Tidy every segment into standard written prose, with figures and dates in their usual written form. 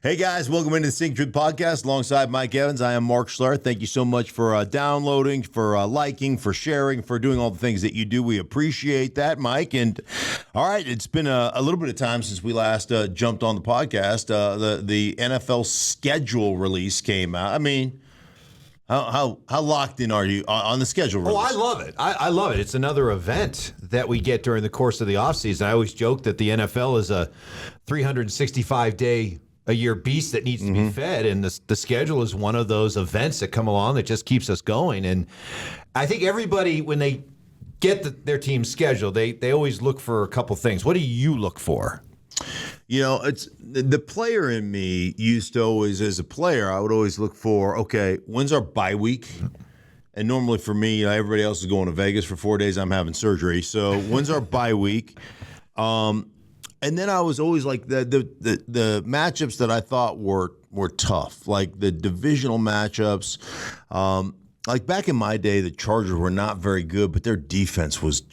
Hey guys, welcome into the Stinkin Truth podcast alongside Mike Evans. I am Mark Schler. Thank you so much for downloading, for liking, for sharing, for doing all the things that you do. We appreciate that, Mike. And all right, it's been a little bit of time since we last jumped on the podcast. The NFL schedule release came out. I mean, how locked in are you on the schedule release? Oh, I love it. I love it. It's another event that we get during the course of the offseason. I always joke that the NFL is a 365-day a year beast that needs to be fed, and the schedule is one of those events that come along that just keeps us going. And I think everybody, when they get their team's schedule, they always look for a couple things. What do you look for? You know, it's the player in me used to always, as a player, I would always look for, okay, when's our bye week? And normally for me, everybody else is going to Vegas for 4 days. I'm having surgery. So when's our bye week? And then I was always like the matchups that I thought were tough, like the divisional matchups. Like back in my day, the Chargers were not very good, but their defense with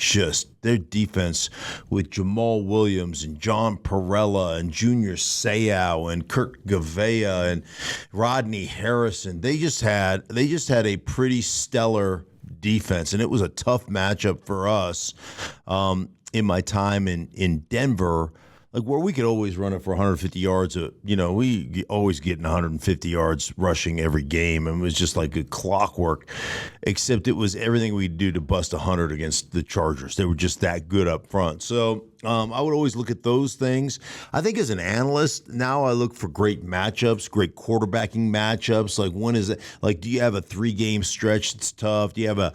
Jamal Williams and John Perella and Junior Seau and Kurt Gavea and Rodney Harrison. They just had a pretty stellar defense, and it was a tough matchup for us. In my time in Denver, like where we could always run it for 150 yards, we always getting 150 yards rushing every game, and it was just like a clockwork, except it was everything we'd do to bust 100 against the Chargers. They were just that good up front. So I would always look at those things. I think as an analyst, now I look for great matchups, great quarterbacking matchups. Like when is it? Like, do you have a 3-game stretch that's tough? Do you have a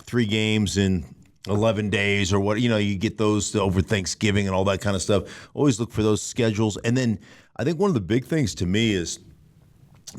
3 games in 11 days or what, you get those over Thanksgiving and all that kind of stuff. Always look for those schedules. And then I think one of the big things to me is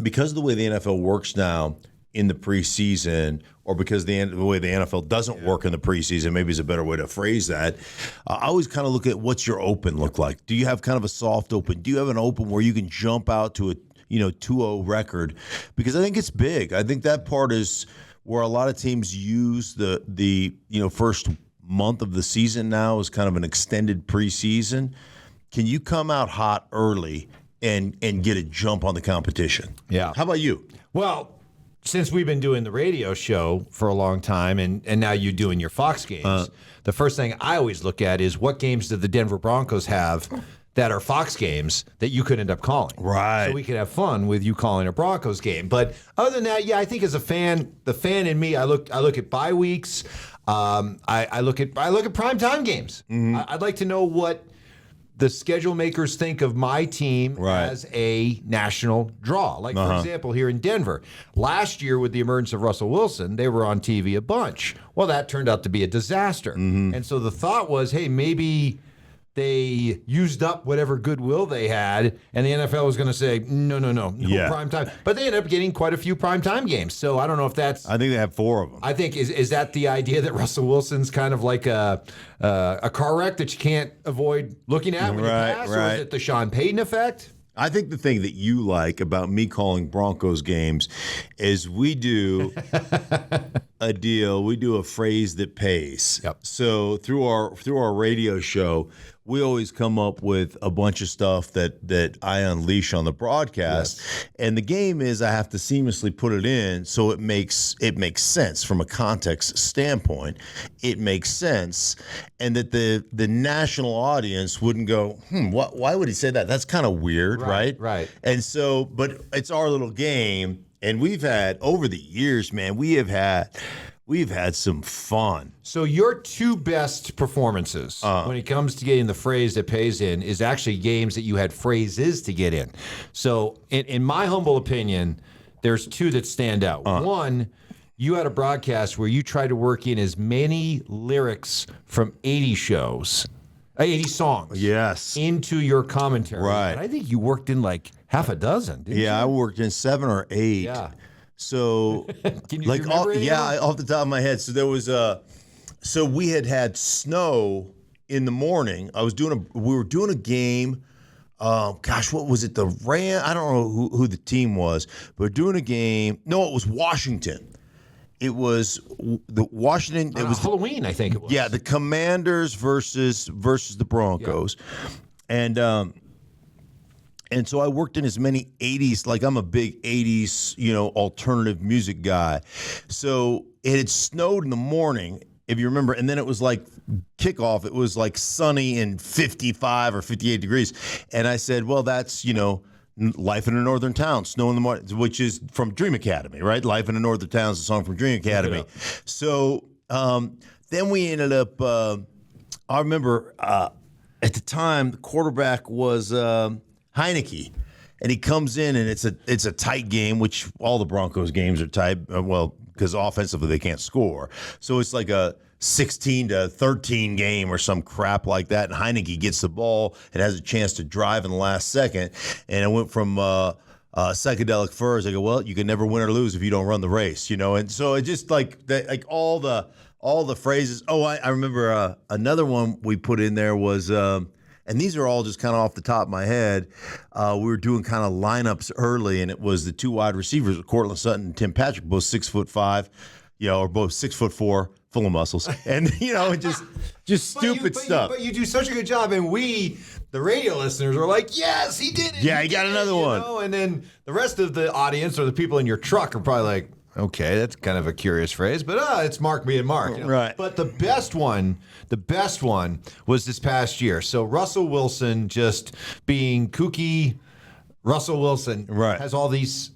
because of the way the NFL works now in the preseason, or because the way the NFL doesn't work in the preseason, maybe is a better way to phrase that. I always kind of look at what's your open look like. Do you have kind of a soft open? Do you have an open where you can jump out to a 2-0 record? Because I think it's big. I think that part is where a lot of teams use the first month of the season now as kind of an extended preseason. Can you come out hot early and get a jump on the competition? Yeah. How about you? Well, since we've been doing the radio show for a long time, and now you're doing your Fox games, the first thing I always look at is what games do the Denver Broncos have that are Fox games that you could end up calling. Right. So we could have fun with you calling a Broncos game. But other than that, I think as a fan, the fan in me, I look at bye weeks. I look at primetime games. I'd like to know what the schedule makers think of my team as a national draw. Like, for example, here in Denver, last year with the emergence of Russell Wilson, they were on TV a bunch. Well, that turned out to be a disaster. And so the thought was, hey, maybe they used up whatever goodwill they had, and the NFL was going to say, no prime time. But they ended up getting quite a few primetime games. So I don't know if that's... I think they have 4 of them. I think, is that the idea that Russell Wilson's kind of like a car wreck that you can't avoid looking at when you pass? Or is it the Sean Payton effect? I think the thing that you like about me calling Broncos games is we do a deal. We do a phrase that pays. Yep. So through our radio show, we always come up with a bunch of stuff that I unleash on the broadcast. Yes. And the game is I have to seamlessly put it in so it makes sense from a context standpoint. It makes sense, and that the national audience wouldn't go, why would he say that? That's kind of weird, right? Right. And so, but it's our little game, and we've had over the years, man, we've had some fun. So your 2 best performances when it comes to getting the phrase that pays in is actually games that you had phrases to get in. So in my humble opinion, there's 2 that stand out. One, you had a broadcast where you tried to work in as many lyrics from 80 shows, 80 songs, into your commentary. Right. And I think you worked in like half a dozen, didn't you? I worked in 7 or 8. Yeah. So, Can you remember any of them? off the top of my head. So there was so we had snow in the morning. We were doing a game. What was it? The Ram? I don't know who the team was, but we're doing a game. No, it was Washington. It was the Washington. It was Halloween, I think it was. Yeah, the Commanders versus the Broncos, and And so I worked in as many 80s, like I'm a big 80s, alternative music guy. So it had snowed in the morning, if you remember, and then it was like kickoff. It was like sunny and 55 or 58 degrees. And I said, well, that's, Life in a Northern Town, Snow in the Morning, which is from Dream Academy, right? Life in a Northern Town is a song from Dream Academy. Yeah. So then we ended up, I remember at the time, the quarterback was Heineke, and he comes in, and it's a tight game, which all the Broncos games are tight. Because offensively they can't score, so it's like a 16-13 game or some crap like that. And Heineke gets the ball and has a chance to drive in the last second, and it went from psychedelic furs. I go, well, you can never win or lose if you don't run the race, And so it just like all the phrases. Oh, I remember another one we put in there was. And these are all just kind of off the top of my head. We were doing kind of lineups early, and it was the two wide receivers, Cortland Sutton and Tim Patrick, both 6'5", or both 6'4", full of muscles, and just stupid stuff. But you do such a good job, and we, the radio listeners, are like, yes, he did it. Yeah, he got another one. And then the rest of the audience or the people in your truck are probably like, okay, that's kind of a curious phrase, but it's Mark being Mark. Right. But the best one was this past year. So Russell Wilson just being kooky. Russell Wilson has all these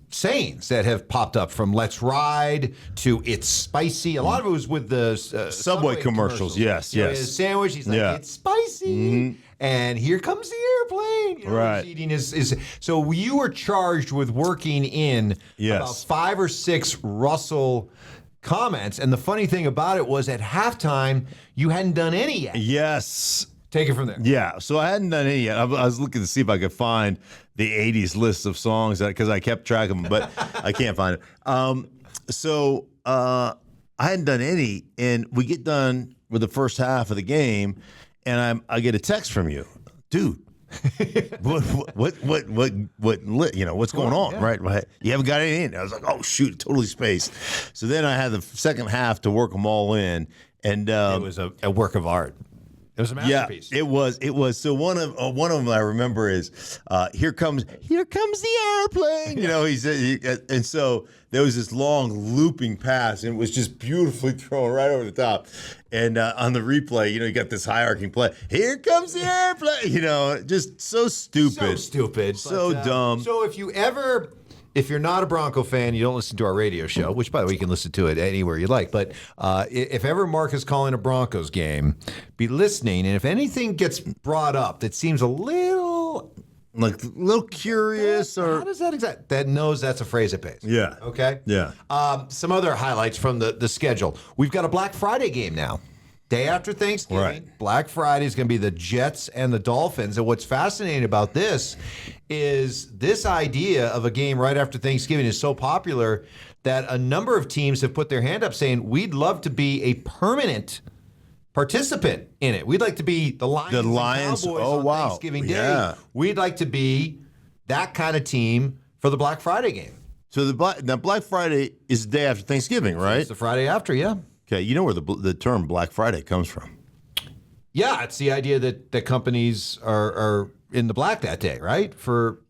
sayings that have popped up, from "Let's Ride" to "It's spicy." A lot of it was with the Subway commercials. Yes. His sandwich. He's like, "It's spicy." And here comes the airplane. Right. He's eating his. So you were charged with working in about 5 or 6 Russell comments. And the funny thing about it was, at halftime, you hadn't done any yet. Yes. Take it from there. Yeah. So I hadn't done any yet. I was looking to see if I could find the 80s list of songs, because I kept track of them, but I can't find it. So I hadn't done any, and we get done with the first half of the game, and I get a text from you, dude. what's going on, right? You haven't got any in. I was like, oh shoot, totally spaced. So then I had the second half to work them all in, and it was a work of art. It was a masterpiece. Yeah, it was. So one of them I remember is, "Here comes the airplane." He said, and so there was this long looping pass, and it was just beautifully thrown right over the top. And on the replay, you got this high arcing play. "Here comes the airplane." Just so stupid, so dumb. So if you're not a Bronco fan, you don't listen to our radio show, which, by the way, you can listen to it anywhere you like. But if ever Mark is calling a Broncos game, be listening. And if anything gets brought up that seems a little curious, or how does that exact? That knows that's a phrase it pays. Yeah. Okay. Yeah. Some other highlights from the schedule. We've got a Black Friday game now. Day after Thanksgiving, right. Black Friday is going to be the Jets and the Dolphins. And what's fascinating about this is this idea of a game right after Thanksgiving is so popular that a number of teams have put their hand up saying, we'd love to be a permanent participant in it. We'd like to be the Lions and Cowboys on Thanksgiving Day. Yeah. We'd like to be that kind of team for the Black Friday game. So now Black Friday is the day after Thanksgiving, right? It's the Friday after, yeah. Okay, you know where the term Black Friday comes from? Yeah, it's the idea that companies are in the black that day, right? For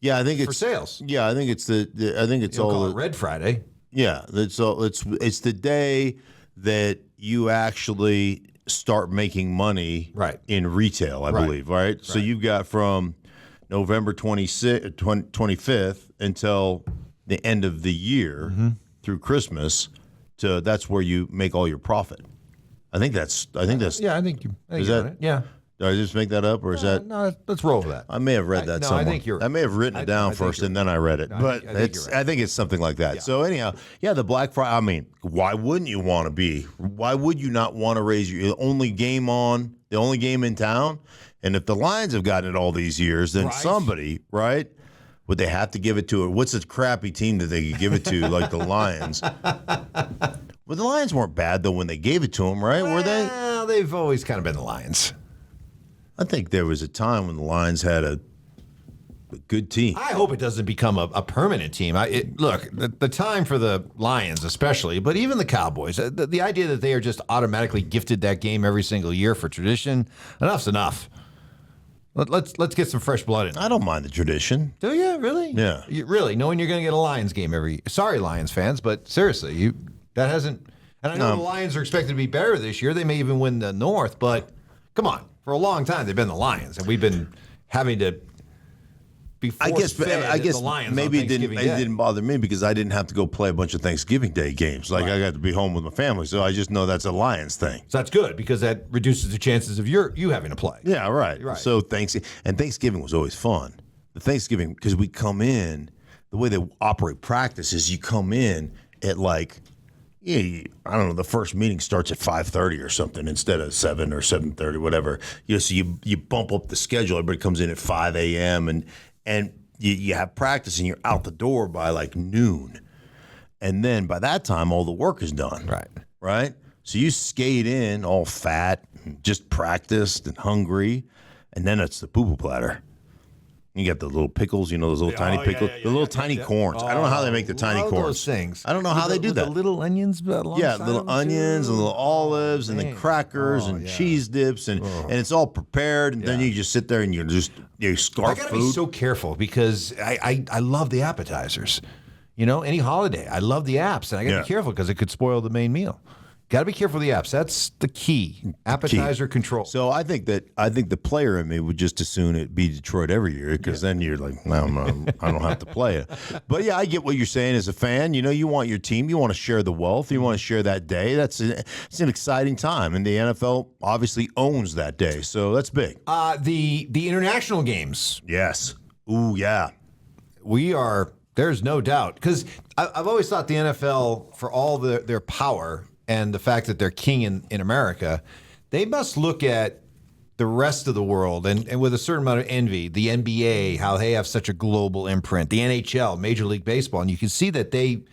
sales. Yeah, I think it's I think it's all call it Red Friday. Yeah, it's the day that you actually start making money in retail, I believe, right? So you've got from November 25th until the end of the year through Christmas. So that's where you make all your profit. I think that's. Yeah, I think you. Is that it? Yeah. Did I just make that up, or is that? No, let's roll with that. I may have read that somewhere. I think you're. I may have written it down first, and then I read it. But I think it's something like that. Yeah. So anyhow, the Black Friday. I mean, why wouldn't you want to be? Why would you not want to raise the only game in town? And if the Lions have gotten it all these years, then somebody, right? Would they have to give it to it? What's a crappy team that they could give it to, like the Lions? Well, the Lions weren't bad, though, when they gave it to them, right? Were they? Well, they've always kind of been the Lions. I think there was a time when the Lions had a good team. I hope it doesn't become a permanent team. Look, the time for the Lions especially, but even the Cowboys, the idea that they are just automatically gifted that game every single year for tradition, enough's enough. Let's get some fresh blood in. I don't mind the tradition. Do you really? Yeah. Really, knowing you're going to get a Lions game every. Sorry, Lions fans, but seriously, that hasn't. And I know the Lions are expected to be better this year. They may even win the North, but come on, for a long time they've been the Lions, and we've been having to. I guess the Lions maybe it didn't bother me because I didn't have to go play a bunch of Thanksgiving Day games. Like I got to be home with my family, so I just know that's a Lions thing. So that's good because that reduces the chances of you having to play. Yeah, right. So Thanksgiving was always fun. The Thanksgiving because we come in the way they operate practice is you come in at like. Yeah, I don't know. The first meeting starts at 5:30 or something instead of 7 or 7:30, whatever. So you bump up the schedule. Everybody comes in at 5 a.m. and you have practice and you're out the door by like noon, and then by that time all the work is done. Right. So you skate in all fat, and just practiced and hungry, and then it's the poo-poo platter. You got the little pickles, those little tiny pickles, the little tiny corns. I don't know how they make the tiny corns. Those things. I don't know how they do that. The little onions, little onions and little olives and then crackers and cheese dips and it's all prepared and then you just sit there and you scarf food. I gotta be so careful because I love the appetizers. Any holiday, I love the apps, and I gotta be careful because it could spoil the main meal. Got to be careful with the apps. That's the key. Appetizer control. So I think the player in me would just as soon it be Detroit every year because then you're like, no, I don't have to play it. But yeah, I get what you're saying as a fan. You want your team. You want to share the wealth. You want to share that day. It's an exciting time, and the NFL obviously owns that day. So that's big. The international games. Yes. Ooh, yeah. There's no doubt because I've always thought the NFL, for all their power. And the fact that they're king in America, they must look at the rest of the world and with a certain amount of envy. The NBA, how they have such a global imprint. The NHL, Major League Baseball. And you can see that they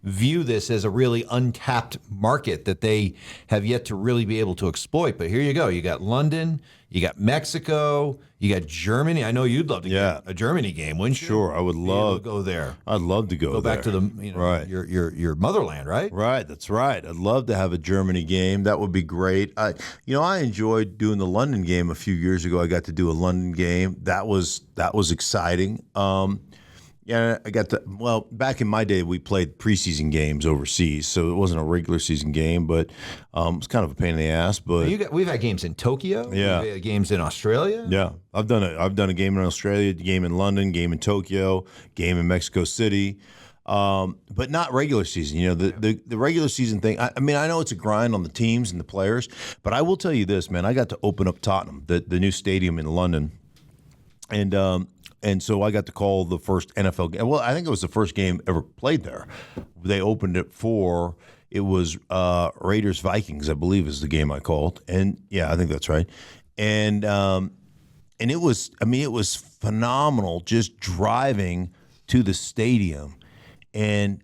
view this as a really untapped market that they have yet to really be able to exploit. But here you go. You got London, you got Mexico, you got Germany. I know you'd love to get a Germany game, wouldn't you? Sure, I would love to go there. I'd love to go back to your motherland, right? Right, that's right. I'd love to have a Germany game. That would be great. I enjoyed doing the London game a few years ago. I got to do a London game. That was exciting. Yeah, back in my day, we played preseason games overseas, so it wasn't a regular season game, but it was kind of a pain in the ass. But we've had games in Tokyo, yeah, we've had games in Australia. Yeah, I've done a game in Australia, a game in London, game in Tokyo, game in Mexico City, but not regular season. The regular season thing. I mean, I know it's a grind on the teams and the players, but I will tell you this, man. I got to open up Tottenham, the new stadium in London, and so I got to call the first NFL game. Well, I think it was the first game ever played there. They opened it it was Raiders Vikings, I believe is the game I called. And yeah, I think that's right. And it was phenomenal just driving to the stadium and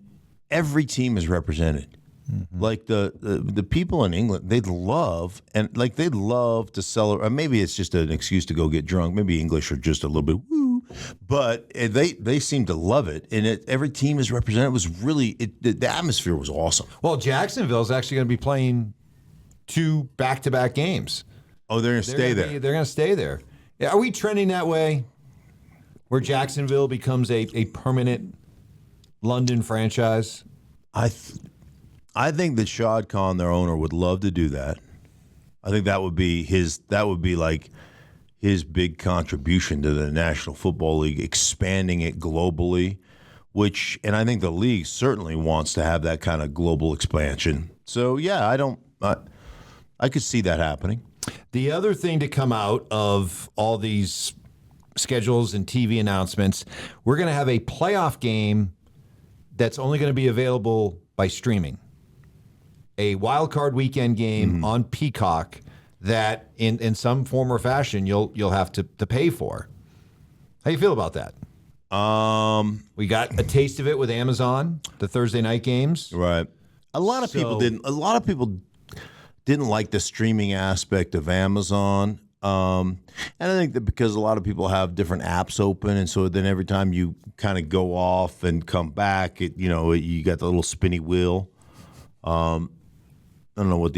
every team is represented. Mm-hmm. Like the people in England, they'd love to celebrate. Maybe it's just an excuse to go get drunk. Maybe English are just a little bit woo, but they seem to love it. And every team is represented. It was really the atmosphere was awesome. Well, Jacksonville is actually going to be playing 2 back-to-back games. Oh, they're going to stay there. They're going to stay there. Are we trending that way, where Jacksonville becomes a permanent London franchise? I think that Shad Khan, their owner, would love to do that. I think that would be like his big contribution to the National Football League, expanding it globally, and I think the league certainly wants to have that kind of global expansion. So yeah, I could see that happening. The other thing to come out of all these schedules and TV announcements, we're going to have a playoff game that's only going to be available by streaming. A wild card weekend game on Peacock that in some form or fashion you'll have to pay for. How you feel about that? We got a taste of it with Amazon, the Thursday night games. Right. A lot of people didn't like the streaming aspect of Amazon. And I think that because a lot of people have different apps open, and so then every time you kind of go off and come back, you got the little spinny wheel. I don't know what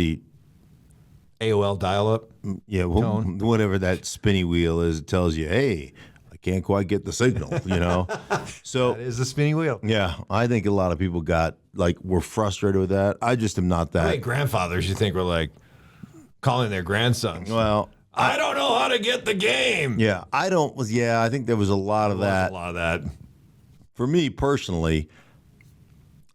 AOL dial-up. Yeah, well, whatever that spinny wheel is, it tells you, hey, I can't quite get the signal, So That is a spinning wheel. yeah, I think a lot of people were frustrated with that. I just am not that. How many grandfathers you think were like calling their grandsons? Well, I don't know how to get the game. yeah, I don't. Yeah, I think there was a lot of that. A lot of that. For me personally,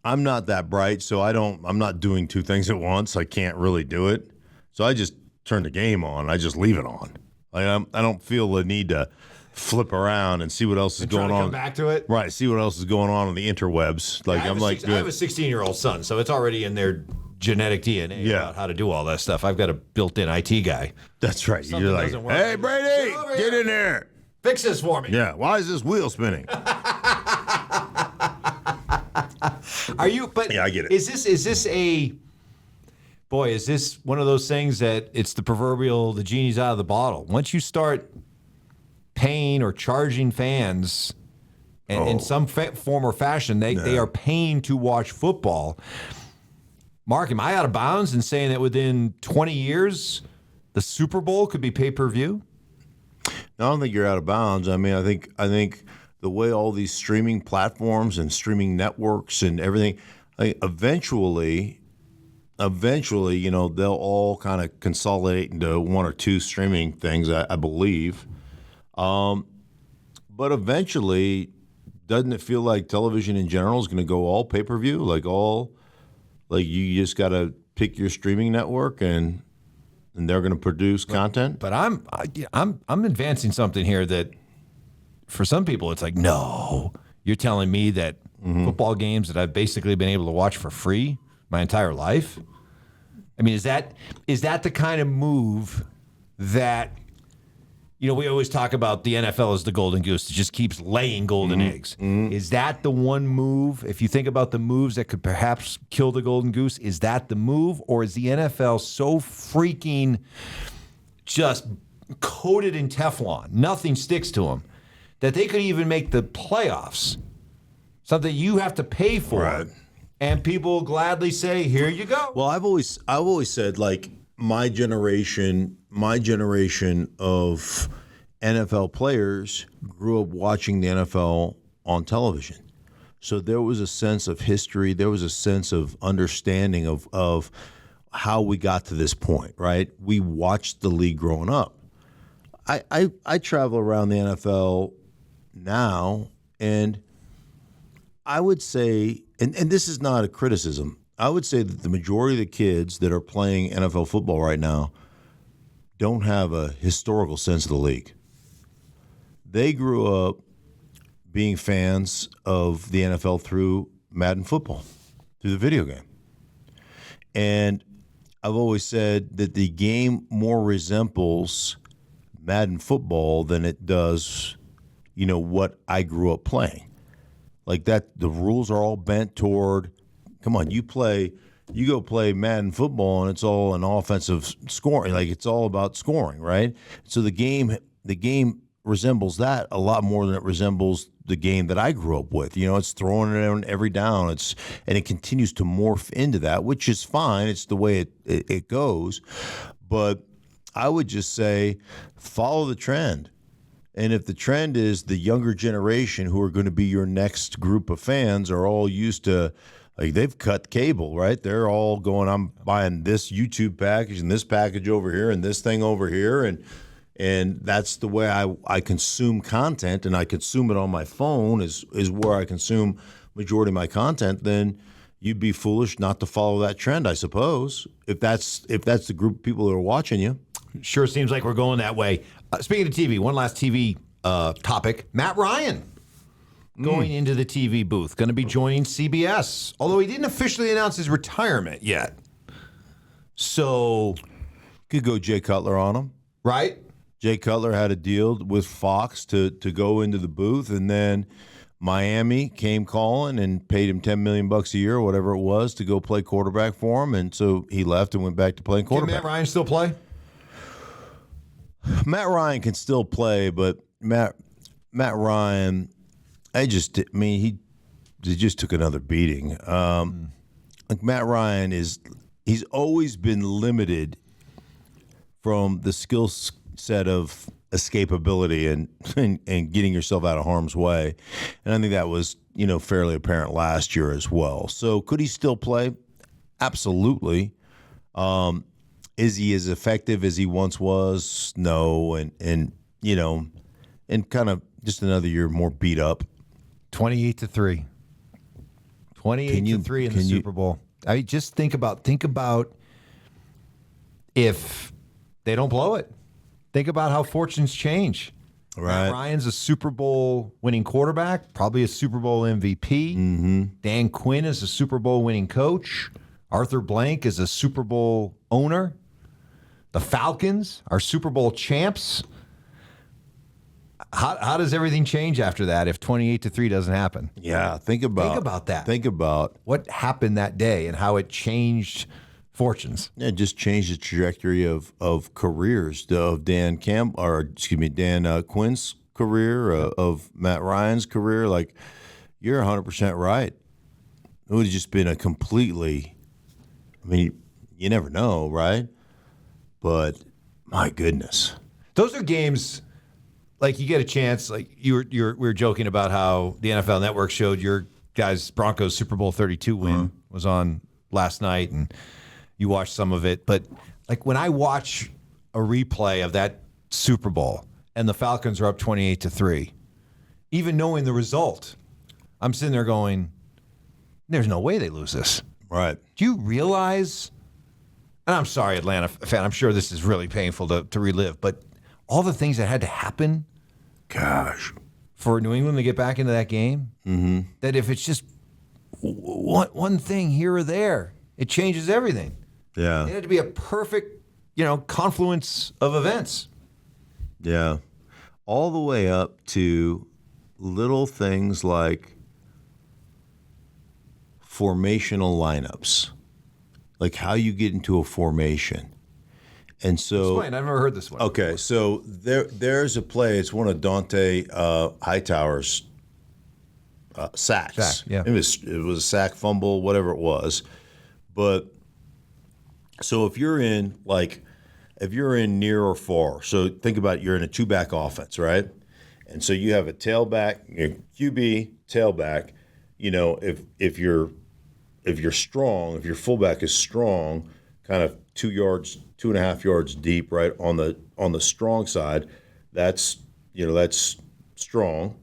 I'm not that bright, so I'm not doing two things at once. I can't really do it. So I just turn the game on. I just leave it on. I don't feel the need to flip around and see what else is going on. Come back to it. Right, see what else is going on the interwebs. I have a 16-year-old son, so it's already in their genetic DNA about how to do all that stuff. I've got a built-in IT guy. That's right. You're like, hey, Brady, get in there. Fix this for me. Yeah, why is this wheel spinning? Are you? But yeah, I get it. Is this one of those things that it's the proverbial the genie's out of the bottle? Once you start paying or charging fans, and in some form or fashion, they are paying to watch football. Mark, am I out of bounds in saying that within 20 years, the Super Bowl could be pay-per-view? No, I don't think you're out of bounds. I mean, I think the way all these streaming platforms and streaming networks and everything, eventually, they'll all kind of consolidate into one or two streaming things, I believe. But eventually, doesn't it feel like television in general is going to go all pay-per-view? Like you just got to pick your streaming network and they're going to produce content? But I'm advancing something here that for some people it's like, no, you're telling me that football games that I've basically been able to watch for free my entire life? I mean, is that the kind of move that, we always talk about the NFL as the golden goose that just keeps laying golden eggs. Is that the one move? If you think about the moves that could perhaps kill the golden goose, is that the move? Or is the NFL so freaking just coated in Teflon, nothing sticks to them, that they could even make the playoffs, something you have to pay for, right, and people gladly say, here you go? Well, I've always said, like, my generation of NFL players grew up watching the NFL on television. So there was a sense of history. There was a sense of understanding of how we got to this point, right? We watched the league growing up. I travel around the NFL now, and I would say, and this is not a criticism, I would say that the majority of the kids that are playing NFL football right now don't have a historical sense of the league. They grew up being fans of the NFL through Madden football, through the video game. And I've always said that the game more resembles Madden football than it does, what I grew up playing. Like that, the rules are all bent toward, come on, you go play Madden football and it's all an offensive scoring. Like it's all about scoring, right? So the game resembles that a lot more than it resembles the game that I grew up with. It's throwing it on every down. And it continues to morph into that, which is fine. It's the way it goes. But I would just say follow the trend. And if the trend is the younger generation who are going to be your next group of fans are all used to, like, they've cut cable, right? They're all going, I'm buying this YouTube package and this package over here and this thing over here. And that's the way I consume content, and I consume it on my phone is where I consume majority of my content. Then you'd be foolish not to follow that trend, I suppose, if that's the group of people that are watching you. Sure seems like we're going that way. Speaking of TV, one last TV topic. Matt Ryan going into the TV booth, going to be joining CBS, although he didn't officially announce his retirement yet. So could go Jay Cutler on him. Right? Jay Cutler had a deal with Fox to go into the booth, and then Miami came calling and paid him $10 million a year, or whatever it was, to go play quarterback for him, and so he left and went back to playing quarterback. Can Matt Ryan still play? Matt Ryan can still play, but Matt Ryan, he just took another beating. Like Matt Ryan he's always been limited from the skill set of escapability and getting yourself out of harm's way. And I think that was, fairly apparent last year as well. So could he still play? Absolutely. Is he as effective as he once was? No. And kind of just another year more beat up. 28-3. 28-3 in the Super Bowl. I mean, just think about if they don't blow it. Think about how fortunes change. Right. Matt Ryan's a Super Bowl winning quarterback, probably a Super Bowl MVP. Mm-hmm. Dan Quinn is a Super Bowl winning coach. Arthur Blank is a Super Bowl owner. The Falcons are Super Bowl champs. How does everything change after that if 28-3 doesn't happen? Yeah, think about that. Think about what happened that day and how it changed fortunes. Yeah, it just changed the trajectory of careers of Dan Quinn's career, of Matt Ryan's career. Like, you're 100% right. It would have just been a completely. I mean, you never know, right? But my goodness, those are games. Like, you get a chance. Like, we were joking about how the NFL Network showed your guys' Broncos Super Bowl 32 win was on last night, and you watched some of it. But like, when I watch a replay of that Super Bowl and the Falcons are up 28-3, even knowing the result, I'm sitting there going, "There's no way they lose this." Right? Do you realize? And I'm sorry, Atlanta fan. I'm sure this is really painful to relive, but all the things that had to happen, gosh, for New England to get back into that game, that if it's just one thing here or there, it changes everything. Yeah. It had to be a perfect, confluence of events. Yeah. All the way up to little things like formational lineups, like how you get into a formation. And so, explain. I've never heard this one. Okay, so there's a play. It's one of Dante Hightower's sacks. Sack, yeah. It was a sack, fumble, whatever it was. But so if you're in near or far, so think about you're in a two-back offense, right? And so you have a tailback, QB, tailback. If you're strong, if your fullback is strong, kind of 2.5 yards deep, right on the strong side, that's strong,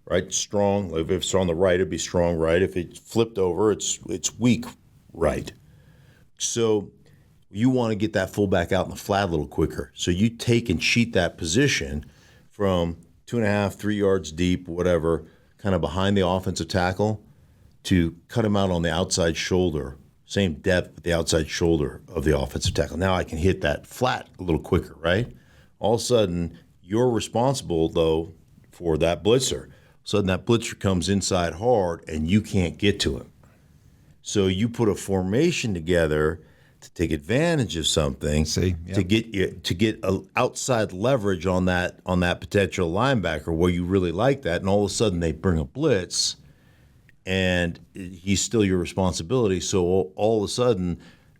right? Strong. If it's on the right, it'd be strong right. If it's flipped over, it's weak right. So you want to get that fullback out in the flat a little quicker. So you take and cheat that position from 2.5, 3 yards deep, whatever, kind of behind the offensive tackle, to cut him out on the outside shoulder. Same depth, but the outside shoulder of the offensive tackle. Now I can hit that flat a little quicker, right? All of a sudden, you're responsible, though, for that blitzer. All of a sudden, that blitzer comes inside hard, and you can't get to him. So you put a formation together to take advantage of something, to get a outside leverage on that potential linebacker where you really like that, and all of a sudden they bring a blitz. And he's still your responsibility. So all of a sudden,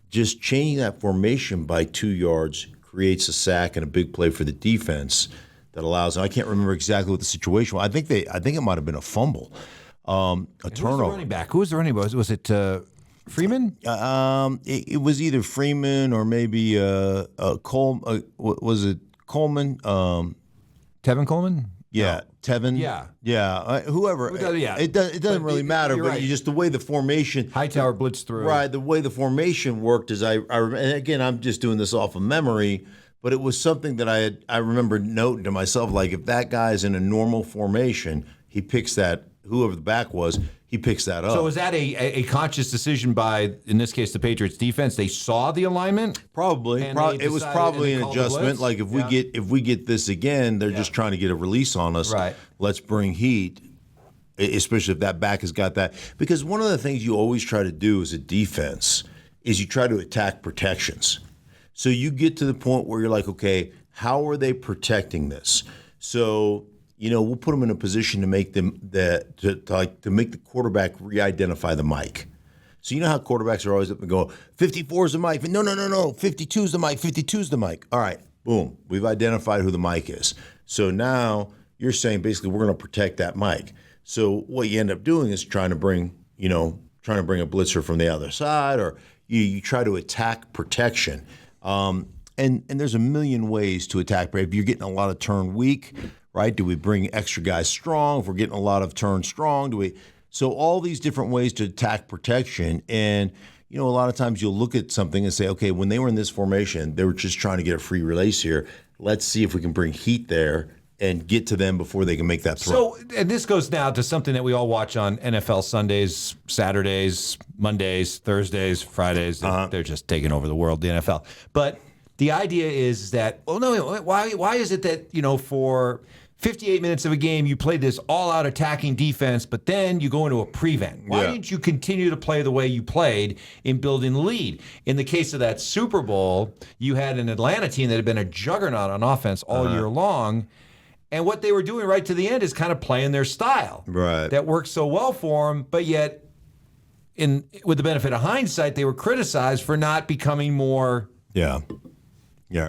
just changing that formation by 2 yards creates a sack and a big play for the defense that allows. I can't remember exactly what the situation was. I think it might have been a fumble, a turnover. Who was the running back? Who was the running back? Was it Freeman? It was either Freeman or maybe Coleman. Was it Coleman? Tevin Coleman? Yeah, no. Tevin. Yeah. Whoever. It doesn't really matter. But you just the way the formation. Hightower blitzed through. Right. The way the formation worked is I and again I'm just doing this off of memory, but it was something that I remember noting to myself, like, if that guy's in a normal formation, he picks that, whoever the back was, he picks that up. So was that a conscious decision by, in this case, the Patriots defense? They saw the alignment? Probably. It was probably an adjustment. Like, if we get this again, they're just trying to get a release on us. Right. Let's bring heat, especially if that back has got that. Because one of the things you always try to do as a defense is you try to attack protections. So you get to the point where you're like, okay, how are they protecting this? So we'll put them in a position to make them to make the quarterback re-identify the mic. So you know how quarterbacks are always up and go, 54 is the mic. No, 52 is the mic. 52 is the mic. All right, Boom. We've identified who the mic is. So now you're saying basically we're going to protect that mic. So what you end up doing is trying to bring a blitzer from the other side, or you try to attack protection. And there's a million ways to attack. If you're getting a lot of turn weak, right? Do we bring extra guys strong? If we're getting a lot of turn strong, do we? So all these different ways to attack protection. And a lot of times you'll look at something and say, okay, when they were in this formation, they were just trying to get a free release here. Let's see if we can bring heat there and get to them before they can make that throw. So, and this goes now to something that we all watch on NFL Sundays, Saturdays, Mondays, Thursdays, Fridays. They're just taking over the world, the NFL. But the idea is that, why is it that, for 58 minutes of a game, you play this all-out attacking defense, but then you go into a prevent? Why didn't you continue to play the way you played in building the lead? In the case of that Super Bowl, you had an Atlanta team that had been a juggernaut on offense all year long, and what they were doing right to the end is kind of playing their style. Right. That worked so well for them, but yet, with the benefit of hindsight, they were criticized for not becoming more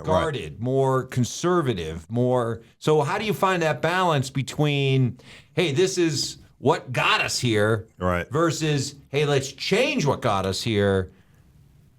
guarded, more conservative, more. So how do you find that balance between, hey, this is what got us here, right, versus, hey, let's change what got us here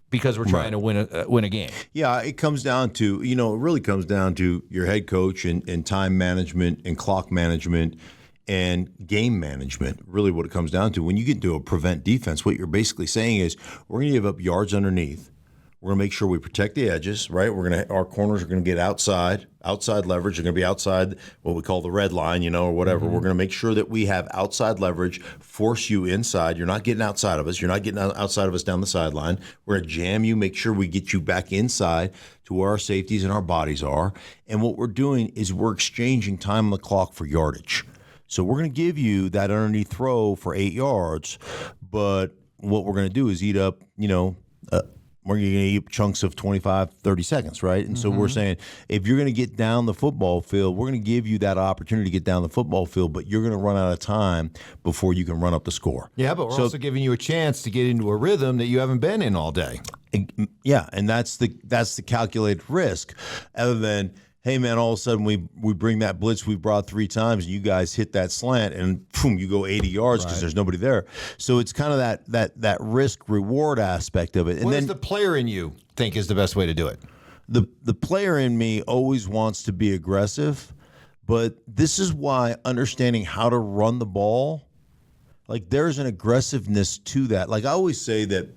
because we're trying to win a game? Yeah, it comes down to, it really comes down to your head coach and time management and clock management and game management. Really what it comes down to. When you get into a prevent defense, what you're basically saying is we're going to give up yards underneath. We're going to make sure we protect the edges, right? Our corners are going to get outside leverage. They're going to be outside what we call the red line, or whatever. We're going to make sure that we have outside leverage, force you inside. You're not getting outside of us. You're not getting outside of us down the sideline. We're going to jam you, make sure we get you back inside to where our safeties and our bodies are. And what we're doing is we're exchanging time on the clock for yardage. So we're going to give you that underneath throw for 8 yards, but what we're going to do is eat up, we're going to eat chunks of 25, 30 seconds, right? And so we're saying, if you're going to get down the football field, we're going to give you that opportunity to get down the football field, but you're going to run out of time before you can run up the score. Yeah, but we're also giving you a chance to get into a rhythm that you haven't been in all day. Yeah, and that's the calculated risk. Other than, hey, man, all of a sudden we bring that blitz we brought 3 times, and you guys hit that slant, and boom, you go 80 yards because there's nobody there. So it's kind of that risk-reward aspect of it. And what then does the player in you think is the best way to do it? The player in me always wants to be aggressive, but this is why understanding how to run the ball, like there's an aggressiveness to that. Like I always say that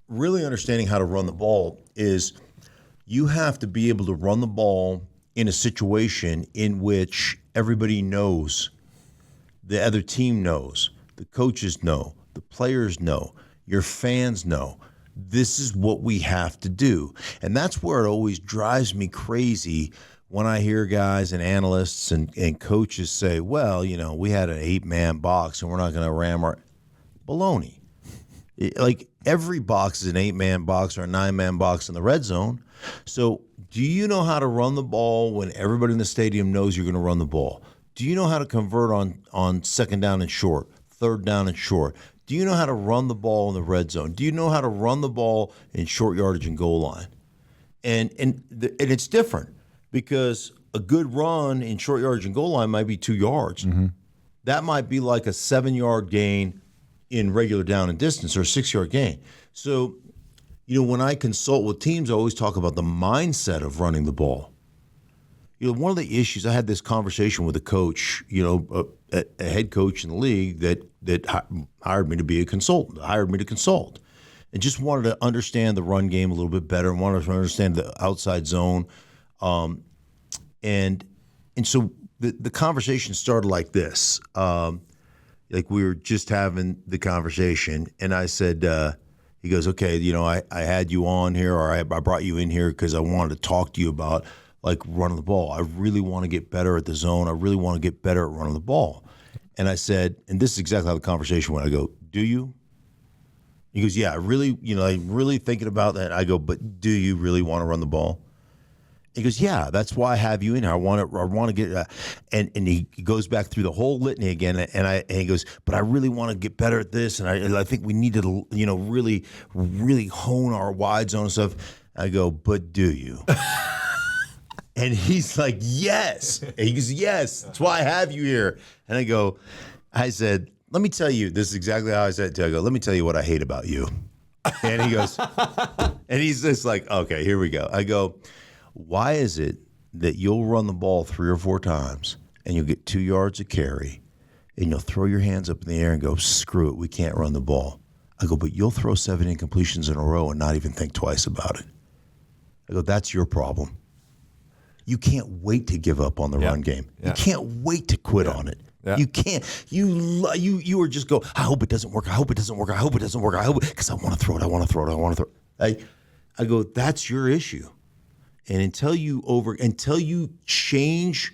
really understanding how to run the ball is – you have to be able to run the ball in a situation in which everybody knows, the other team knows, the coaches know, the players know, your fans know. This is what we have to do. And that's where it always drives me crazy when I hear guys and analysts and coaches say, well, we had an 8-man box and we're not going to ram our baloney. Like every box is an 8-man box or a 9-man box in the red zone. So do you know how to run the ball when everybody in the stadium knows you're going to run the ball? Do you know how to convert on second down and short, third down and short? Do you know how to run the ball in the red zone? Do you know how to run the ball in short yardage and goal line? And it's different because a good run in short yardage and goal line might be 2 yards. Mm-hmm. That might be like a 7-yard gain in regular down and distance or a 6-yard gain. So when I consult with teams, I always talk about the mindset of running the ball. One of the issues, I had this conversation with a coach, a head coach in the league that hired me to be a consultant, hired me to consult, and just wanted to understand the run game a little bit better and wanted to understand the outside zone. And so the conversation started like this. Like we were just having the conversation, and I said, he goes, okay, I had you on here, or I brought you in here because I wanted to talk to you about like running the ball. I really want to get better at the zone. I really want to get better at running the ball. And I said, and this is exactly how the conversation went. I go, do you? He goes, yeah, I really, I'm really thinking about that. I go, but do you really want to run the ball? He goes, yeah, that's why I have you in here. I want to get, and he goes back through the whole litany again, and he goes, but I really want to get better at this, and I think we need to, really, really hone our wide zone and stuff. I go, but do you? And he's like, yes. And he goes, yes, that's why I have you here. And I said, let me tell you, this is exactly how I said it to him. I go, let me tell you what I hate about you. And he goes, and he's just like, okay, here we go. I go, why is it that you'll run the ball 3 or 4 times and you'll get 2 yards of carry and you'll throw your hands up in the air and go, screw it, we can't run the ball. I go, but you'll throw 7 incompletions in a row and not even think twice about it. I go, that's your problem. You can't wait to give up on the run game. You can't wait to quit on it. Yeah. You can't. You are just go, I hope it doesn't work. I hope it doesn't work. I hope it doesn't work. I hope because I want to throw it. I want to throw it. I want to throw it. I go, that's your issue. And until you change,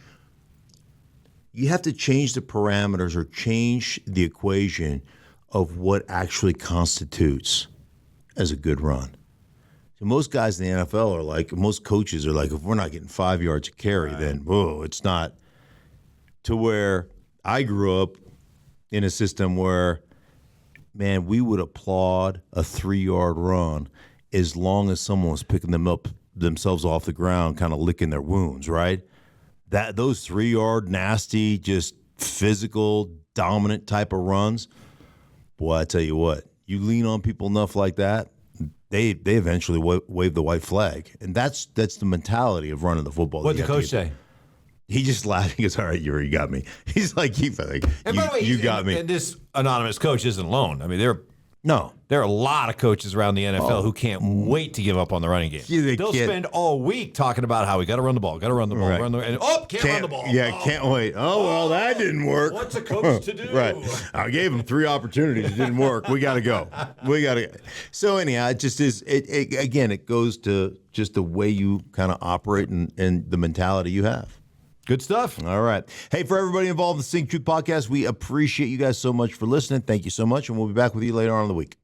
you have to change the parameters or change the equation of what actually constitutes as a good run. So most guys in the NFL are like, most coaches are like, if we're not getting 5 yards of carry, then whoa, it's not. To where I grew up in a system where, man, we would applaud a 3-yard run as long as someone was picking them up themselves off the ground, kind of licking their wounds, right? Those 3-yard nasty, just physical, dominant type of runs, boy, I tell you what, you lean on people enough like that, they eventually wave the white flag, and that's the mentality of running the football. What did the coach say? He just laughed. He goes, "All right, you got me." He's like, "You got me." And this anonymous coach isn't alone. I mean, there are a lot of coaches around the NFL who can't wait to give up on the running game. Yeah, They'll spend all week talking about how we got to run the ball, right. run the can't run the ball. Yeah, can't wait. Oh, well, that didn't work. What's a coach to do? Right. I gave him 3 opportunities. It didn't work. We got to go. So anyhow, it just is. It goes to just the way you kind of operate and the mentality you have. Good stuff. All right. Hey, for everybody involved in the Stinkin Truth podcast, we appreciate you guys so much for listening. Thank you so much, and we'll be back with you later on in the week.